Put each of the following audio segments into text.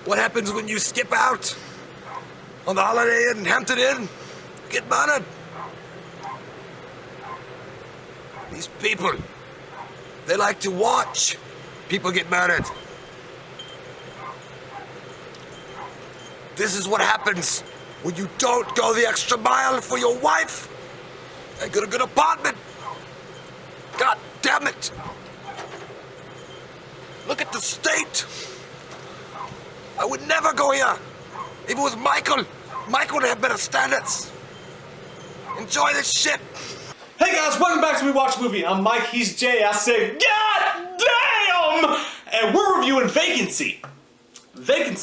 What happens when you skip out on the Holiday Inn, Hampton Inn? Get murdered. These people, they like to watch people get murdered. This is what happens when you don't go the extra mile for your wife and get a good apartment. God damn it. Look at the state. I would never go here. If it was Michael would have better standards. Enjoy this shit. Hey guys, welcome back to We Watch Movie. I'm Mike, he's Jay. I said, God damn! And we're reviewing Vacancy.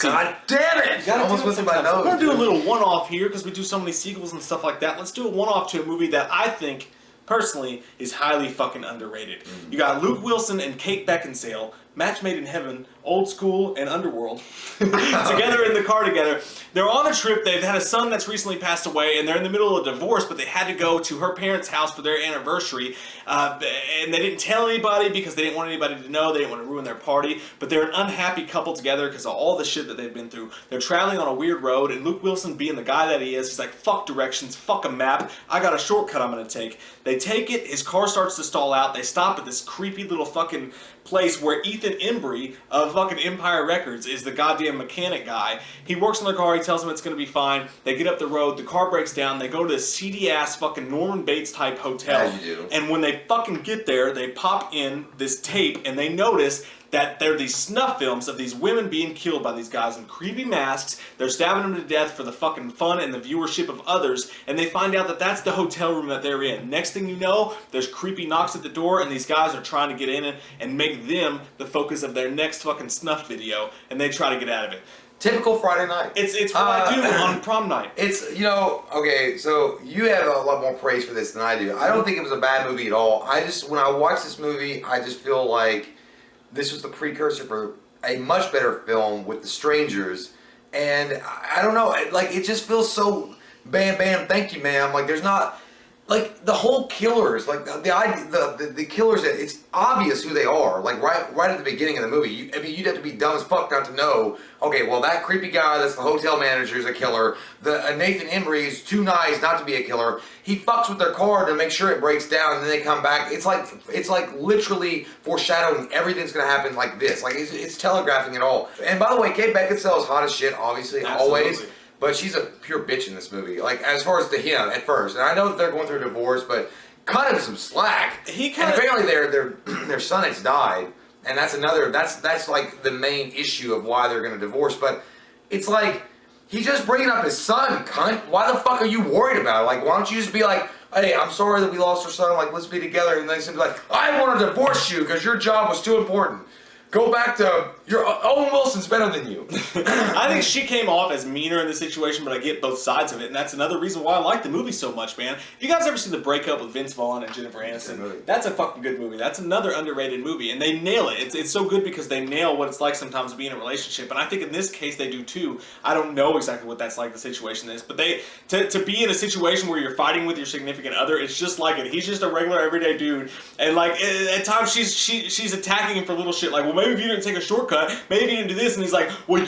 God damn it! Almost went through my nose. We're gonna do a little one-off here because we do so many sequels and stuff like that. Let's do a one-off to a movie that I think, personally, is highly fucking underrated. You got Luke Wilson and Kate Beckinsale, match made in heaven, old school and underworld, together in the car together. They're on a trip. They've had a son that's recently passed away, and they're in the middle of a divorce, but they had to go to her parents' house for their anniversary, and they didn't tell anybody because they didn't want anybody to know. They didn't want to ruin their party, but they're an unhappy couple together because of all the shit that they've been through. They're traveling on a weird road, and Luke Wilson, being the guy that he is, he's like, fuck directions, fuck a map, I got a shortcut I'm going to take. They take it, his car starts to stall out, they stop at this creepy little fucking place where Ethan Embry of fucking Empire Records is the goddamn mechanic guy. He works on the car, he tells them it's gonna be fine. They get up the road, the car breaks down, they go to this seedy ass fucking Norman Bates type hotel. As you do. And when they fucking get there, they pop in this tape and they notice that there are these snuff films of these women being killed by these guys in creepy masks. They're stabbing them to death for the fucking fun and the viewership of others, and they find out that that's the hotel room that they're in. Next thing you know, there's creepy knocks at the door, and these guys are trying to get in and make them the focus of their next fucking snuff video, and they try to get out of it. Typical Friday night. It's what I do on prom night. It's, you know, okay, so you have a lot more praise for this than I do. I don't think it was a bad movie at all. When I watch this movie, I just feel like this was the precursor for a much better film with The Strangers, and I don't know, like, it just feels so bam bam, thank you ma'am. Like, there's not, like, the whole killers, like the killers, it's obvious who they are, like right at the beginning of the movie. I mean, you'd have to be dumb as fuck not to know, okay, well, that creepy guy that's the hotel manager is a killer. The Nathan Embry is too nice not to be a killer. He fucks with their car to make sure it breaks down, and then they come back. It's like literally foreshadowing everything's gonna happen like this. Like, it's telegraphing it all. And by the way, Kate Beckinsale is hot as shit, obviously, Absolutely. always. But she's a pure bitch in this movie. Like, as far as to him at first, and I know that they're going through a divorce, but cut him some slack. And apparently their son has died, and that's like the main issue of why they're going to divorce. But it's like, he's just bringing up his son, cunt. Why the fuck are you worried about it? Like, why don't you just be like, hey, I'm sorry that we lost our son. Like, let's be together. And then he's be like, I want to divorce you because your job was too important. Go back to Owen Wilson's better than you. I think she came off as meaner in the situation, but I get both sides of it, and that's another reason why I like the movie so much, man. If you guys ever seen The Breakup with Vince Vaughn and Jennifer Aniston, that's a fucking good movie. That's another underrated movie, and they nail it. It's so good because they nail what it's like sometimes to be in a relationship, and I think in this case they do too. I don't know exactly what that's like, the situation is, but to be in a situation where you're fighting with your significant other, it's just like it. He's just a regular everyday dude, and like at times she's attacking him for little shit, like, well, maybe if you didn't take a shortcut, maybe you didn't do this, and he's like, well,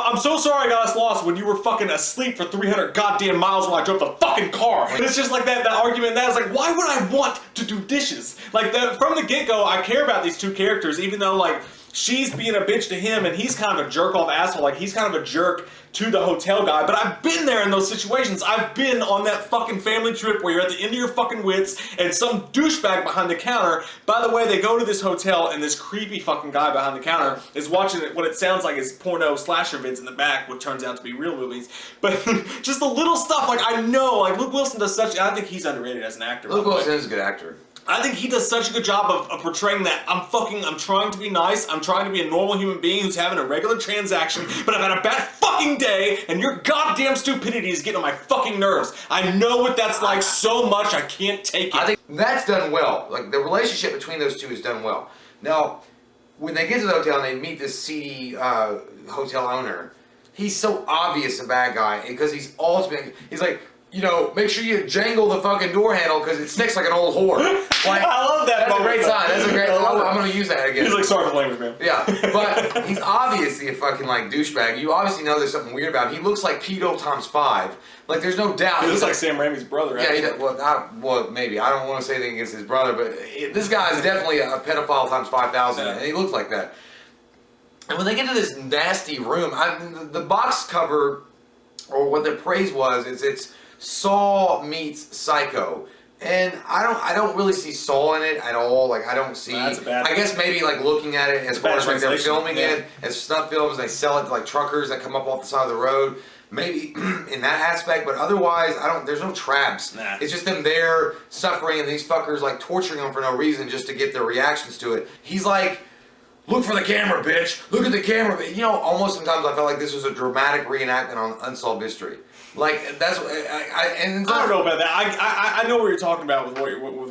I'm so sorry I got us lost when you were fucking asleep for 300 goddamn miles while I drove the fucking car. And it's just like that argument, that is like, why would I want to do dishes? Like, from the get-go, I care about these two characters, even though, like, she's being a bitch to him, and he's kind of a jerk-off asshole. Like, he's kind of a jerk to the hotel guy, but I've been there in those situations. I've been on that fucking family trip where you're at the end of your fucking wits, and some douchebag behind the counter, by the way, they go to this hotel, and this creepy fucking guy behind the counter is watching what it sounds like is porno slasher vids in the back, what turns out to be real movies. But just the little stuff, like, I know, like, Luke Wilson does such, I think he's underrated as an actor. Luke Wilson is a good actor. I think he does such a good job of portraying that I'm trying to be nice, I'm trying to be a normal human being who's having a regular transaction, but I've had a bad fucking day, and your goddamn stupidity is getting on my fucking nerves. I know what that's like so much, I can't take it. I think that's done well. Like, the relationship between those two is done well. Now, when they get to the hotel and they meet this seedy hotel owner, he's so obvious a bad guy, because he's like, make sure you jangle the fucking door handle because it sticks like an old whore. Like, I love that. That's a great sign. That's a great. I'm gonna use that again. He's like, sorry for the language, man. Yeah, but he's obviously a fucking like douchebag. You obviously know there's something weird about him. He looks like pedo times 5. Like there's no doubt. He looks like Sam Raimi's brother. Yeah, well, maybe I don't want to say anything against his brother, but this guy is definitely a pedophile times 5,000, and he looks like that. And when they get to this nasty room, the box cover, or what the praise was, is it's Saw meets Psycho. And I don't really see Saw in it at all. Like I don't see. That's a bad I guess maybe like looking at it as far as like they're filming it as snuff films. They sell it to like truckers that come up off the side of the road. Maybe in that aspect, but otherwise, there's no traps. Nah. It's just them there suffering and these fuckers like torturing them for no reason just to get their reactions to it. He's like, look for the camera, bitch. Look at the camera. Almost sometimes I felt like this was a dramatic reenactment on Unsolved Mystery. Like that's I don't know about that. I know what you're talking about with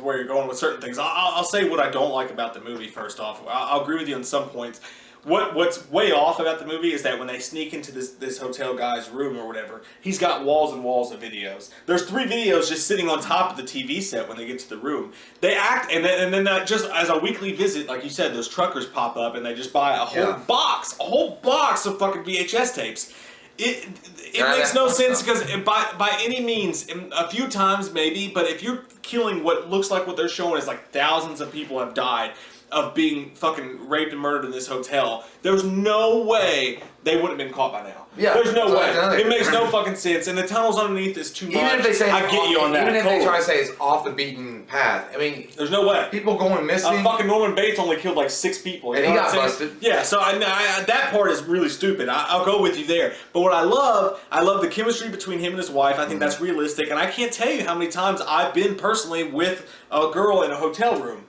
where you're going with certain things. I'll say what I don't like about the movie. First off, I'll agree with you on some points. What's way off about the movie is that when they sneak into this hotel guy's room or whatever, he's got walls and walls of videos. There's 3 videos just sitting on top of the TV set when they get to the room. They act, and then just as a weekly visit, like you said, those truckers pop up and they just buy a whole box of fucking VHS tapes. It makes no sense because by any means, a few times maybe, but if you're killing what looks like what they're showing is like thousands of people have died of being fucking raped and murdered in this hotel, there's no way they wouldn't have been caught by now. Yeah, there's no way. It makes no fucking sense, and the tunnels underneath is too much. Even if they say I get you on that. Even if they try to say it's off the beaten path, I mean, there's no way. People going missing. Fucking Norman Bates only killed like 6 people, and he got busted. Yeah, so that part is really stupid. I'll go with you there. But what I love the chemistry between him and his wife. I think that's realistic, and I can't tell you how many times I've been personally with a girl in a hotel room.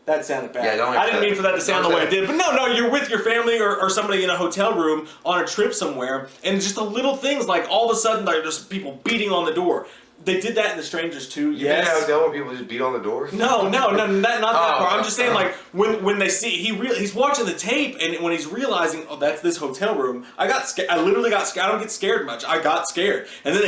That sounded bad. Yeah, I didn't mean for that to sound the way it did. But no, you're with your family or somebody in a hotel room on a trip somewhere, and just the little things like all of a sudden there's just people beating on the door. They did that in The Strangers too. Yes. You think hotel people just beat on the door? No, not that part. I'm just saying, like when they see he's watching the tape, and when he's realizing, oh, that's this hotel room. I got scared. I literally got scared. I don't get scared much. I got scared, and then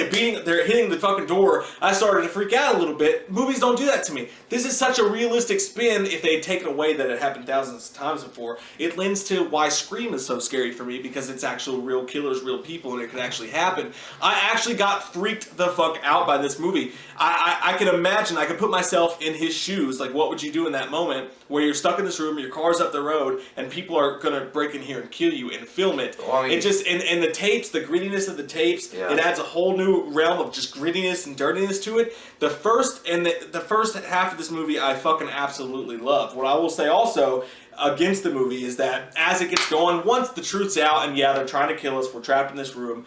they're hitting the fucking door. I started to freak out a little bit. Movies don't do that to me. This is such a realistic spin. If they had taken away that it happened thousands of times before, it lends to why Scream is so scary for me, because it's actual real killers, real people, and it could actually happen. I actually got freaked the fuck out by this movie. I can imagine, I could put myself in his shoes. Like, what would you do in that moment where you're stuck in this room, your car's up the road, and people are gonna break in here and kill you and film it? Well, I mean, it just and the tapes, the grittiness of the tapes, it adds a whole new realm of just grittiness and dirtiness to it. The first half of this movie, I fucking absolutely love. What I will say also against the movie is that as it gets going, once the truth's out, and yeah, they're trying to kill us, we're trapped in this room.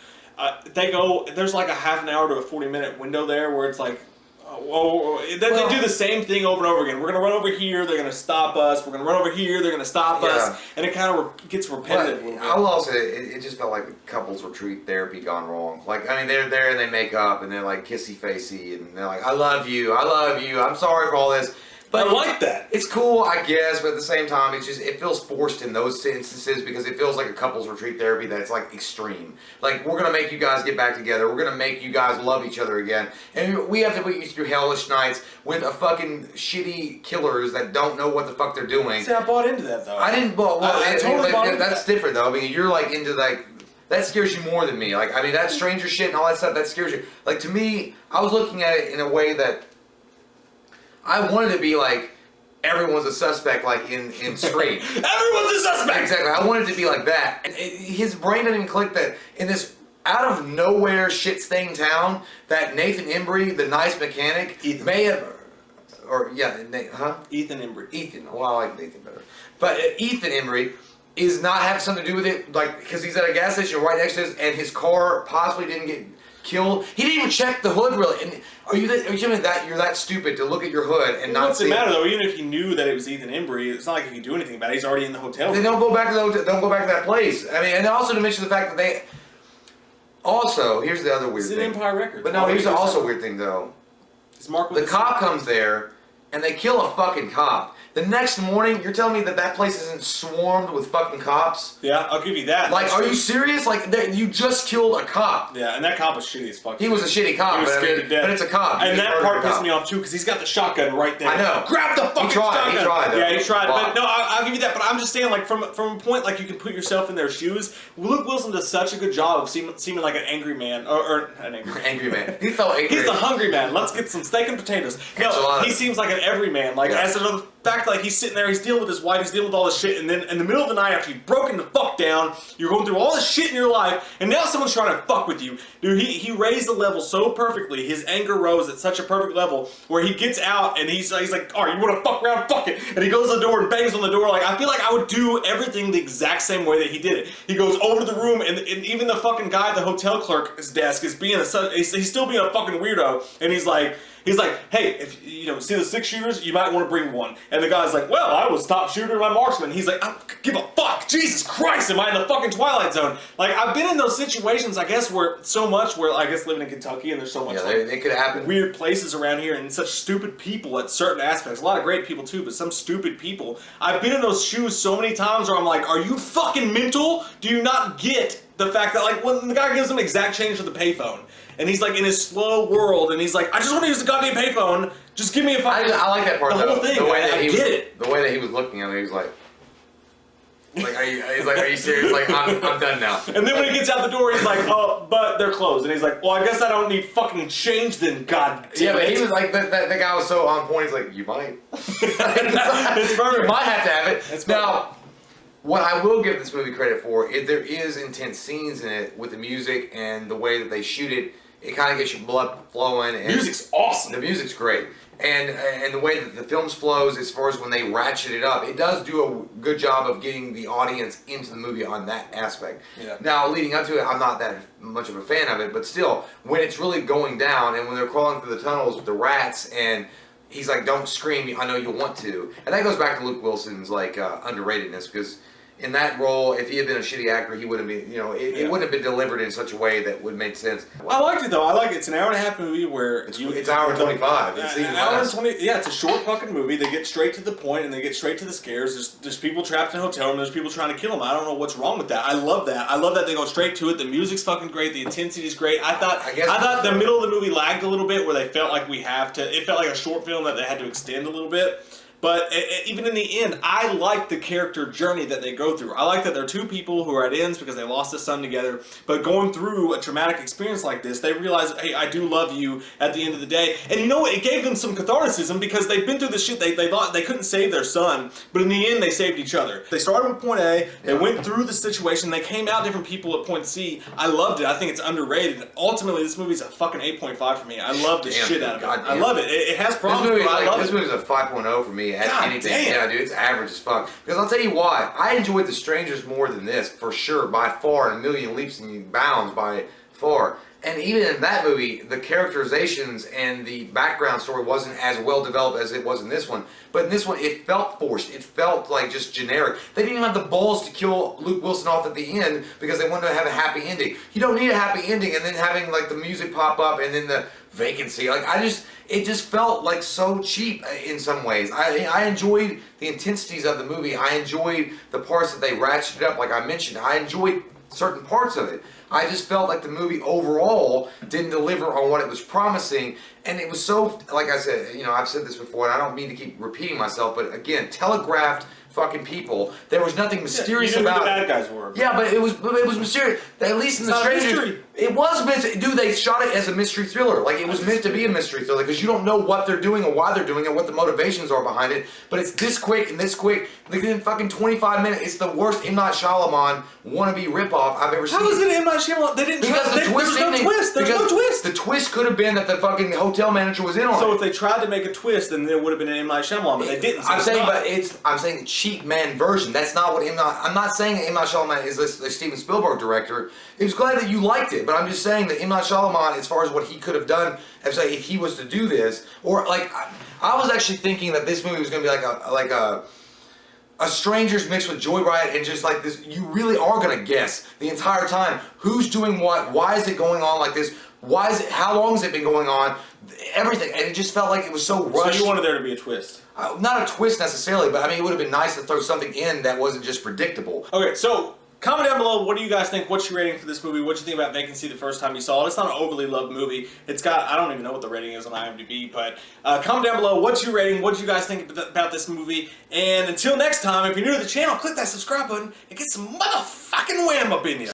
There's like a half an hour to a 40-minute window there where it's like, they do the same thing over and over again. We're going to run over here, they're going to stop us. We're going to run over here, they're going to stop us. And it kind of gets repetitive a little bit. I will also say, it just felt like couples retreat therapy gone wrong. Like, I mean, they're there and they make up and they're like kissy-facey and they're like, I love you, I'm sorry for all this. But I like that. It's cool, I guess, but at the same time, it feels forced in those instances because it feels like a couples retreat therapy that's like extreme. Like, we're gonna make you guys get back together. We're gonna make you guys love each other again, and we have to put you through hellish nights with a fucking shitty killers that don't know what the fuck they're doing. See, I bought into that though. I didn't. I totally bought into that's different though. I mean, you're like into like. That scares you more than me. Like, I mean, that stranger shit and all that stuff, that scares you. Like, to me, I was looking at it in a way that I wanted to be like, everyone's a suspect, like in Scream. Everyone's a suspect! Exactly. I wanted to be like that. And his brain didn't even click that in this out of nowhere shit-stained town, that Nathan Embry, the nice mechanic, Ethan. may have... Ethan Embry. Ethan. Well, I like Nathan better. But Ethan Embry is not have something to do with it, like, because he's at a gas station right next to his, and his car possibly didn't get killed. He didn't even check the hood, really. And are you telling me that you're that stupid to look at your hood and not see? It doesn't matter though. Even if he knew that it was Ethan Embry, it's not like he could do anything about it. He's already in the hotel room. Then don't go back to the hotel. Don't go back to that place. I mean, and also to mention the fact that they. Also, here's the other weird thing. It's an Empire Records. But no, here's also a weird thing though. Is Mark the cop comes there, and they kill a fucking cop. The next morning, you're telling me that place isn't swarmed with fucking cops? Yeah, I'll give you that. Like, are you serious? Like, you just killed a cop. Yeah, and that cop was shitty as fuck. He was a shitty cop. He was scared to death. But it's a cop. And that part pissed me off too, because he's got the shotgun right there. I know. Grab the fucking shotgun. He tried. Though. Yeah, he tried. But no, I'll give you that. But I'm just saying, like, from a point, like, you can put yourself in their shoes. Luke Wilson does such a good job of seeming like an angry man, or an angry man. He felt angry. He's a hungry man. Let's get some steak and potatoes. No, he seems like an everyman. Like, as another fact, like, he's sitting there, he's dealing with his wife, he's dealing with all this shit, and then in the middle of the night, after you've broken the fuck down, you're going through all this shit in your life, and now someone's trying to fuck with you. Dude, he raised the level so perfectly. His anger rose at such a perfect level where he gets out and he's like, all right, you want to fuck around? Fuck it. And he goes to the door and bangs on the door. Like, I feel like I would do everything the exact same way that he did it. He goes over to the room and even the fucking guy at the hotel clerk's desk is being he's still being a fucking weirdo. And he's like, hey, if you see the 6 shooters, you might want to bring one. And the guy's like, well, I was top shooter in my marksman. He's like, I don't give a fuck. Jesus Christ, am I in the fucking Twilight Zone? Like, I've been in those situations, I guess, where I guess living in Kentucky and there's so much it could happen. Weird places around here and such stupid people at certain aspects. A lot of great people too, but some stupid people. I've been in those shoes so many times where I'm like, are you fucking mental? Do you not get the fact that, like, when the guy gives him exact change for the payphone, and he's like in his slow world, and he's like, I just want to use the goddamn payphone. Just give me a fucking. I like that part. The whole thing. I get it. The way that he was looking at me, he was like, are you serious? Like, I'm done now. And then when he gets out the door, he's like, oh, but they're closed. And he's like, well, I guess I don't need fucking change then, god damn it. Yeah, but he was like, the guy was so on point. He's like, you might. It's perfect. You might have to have it. It's now, what I will give this movie credit for is there is intense scenes in it with the music and the way that they shoot it. It kind of gets your blood flowing. And music's awesome. The music's great. And the way that the film flows, as far as when they ratchet it up, it does do a good job of getting the audience into the movie on that aspect. Yeah. Now, leading up to it, I'm not that much of a fan of it, but still, when it's really going down and when they're crawling through the tunnels with the rats and he's like, don't scream, I know you want to. And that goes back to Luke Wilson's like underratedness, because in that role, if he had been a shitty actor, he wouldn't be, it wouldn't have been delivered in such a way that would make sense. I liked it though. I like it. It's an hour and a half movie where it's an hour and 25. It's an hour and 20. Yeah, it's a short fucking movie. They get straight to the point and they get straight to the scares. There's people trapped in a hotel room. There's people trying to kill them. I don't know what's wrong with that. I love that. I love that they go straight to it. The music's fucking great. The intensity's great. I thought the middle of the movie lagged a little bit where they felt like it felt like a short film that they had to extend a little bit. But even in the end, I like the character journey that they go through. I like that they're two people who are at ends because they lost a son together. But going through a traumatic experience like this, they realize, hey, I do love you at the end of the day. And you know what? It gave them some catharticism because they've been through this shit. They thought they couldn't save their son. But in the end, they saved each other. They started with point A. They went through the situation. They came out different people at point C. I loved it. I think it's underrated. Ultimately, this movie's a fucking 8.5 for me. I love the shit out of it. I love it. It has problems, but I love it. This movie's a 5.0 for me. God anything. Damn. Yeah, dude, it's average as fuck. Because I'll tell you why. I enjoyed The Strangers more than this, for sure, by far, and a million leaps and bounds by far. And even in that movie, the characterizations and the background story wasn't as well developed as it was in this one. But in this one, it felt forced. It felt like just generic. They didn't even have the balls to kill Luke Wilson off at the end because they wanted to have a happy ending. You don't need a happy ending and then having like the music pop up and then the vacancy. Like it just felt like so cheap in some ways. I enjoyed the intensities of the movie. I enjoyed the parts that they ratcheted up, like I mentioned. I enjoyed certain parts of it. I just felt like the movie overall didn't deliver on what it was promising, and it was so, like I said, I've said this before, and I don't mean to keep repeating myself, but again, telegraphed fucking people. There was nothing mysterious about it. The bad guys were. Yeah, but it was mysterious. At least in The Strangers, it was mystery. Dude, they shot it as a mystery thriller. Like it was meant to be a mystery thriller because you don't know what they're doing or why they're doing it, what the motivations are behind it. But it's this quick and this quick. Like in fucking 25 minutes, it's the worst M. Night Shyamalan wannabe ripoff I've ever seen. How is it M. Night Shyamalan? They didn't. Because there was no twist. There's no twist. The twist could have been that the fucking hotel manager was in on it. So if they tried to make a twist, then there would have been an M. Night Shyamalan, but they didn't. So I'm saying the cheap man version. That's not what M. Night. I'm not saying that M. Night Shyamalan is the Steven Spielberg director. It was glad that you liked it, but I'm just saying that M. Night Shyamalan, as far as what he could have done, if he was to do this, or like I was actually thinking that this movie was going to be like a Strangers mixed with Joyride, and just like this, you really are going to guess the entire time who's doing what, why is it going on like this. Why is it? How long has it been going on? Everything, and it just felt like it was so rushed. So you wanted there to be a twist? Not a twist necessarily, but I mean, it would have been nice to throw something in that wasn't just predictable. Okay, so comment down below, what do you guys think? What's your rating for this movie? What do you think about Vacancy the first time you saw it? It's not an overly loved movie. It's got, I don't even know what the rating is on IMDb, but comment down below, what's your rating? What do you guys think about this movie? And until next time, if you're new to the channel, click that subscribe button and get some motherfucking wham up in you.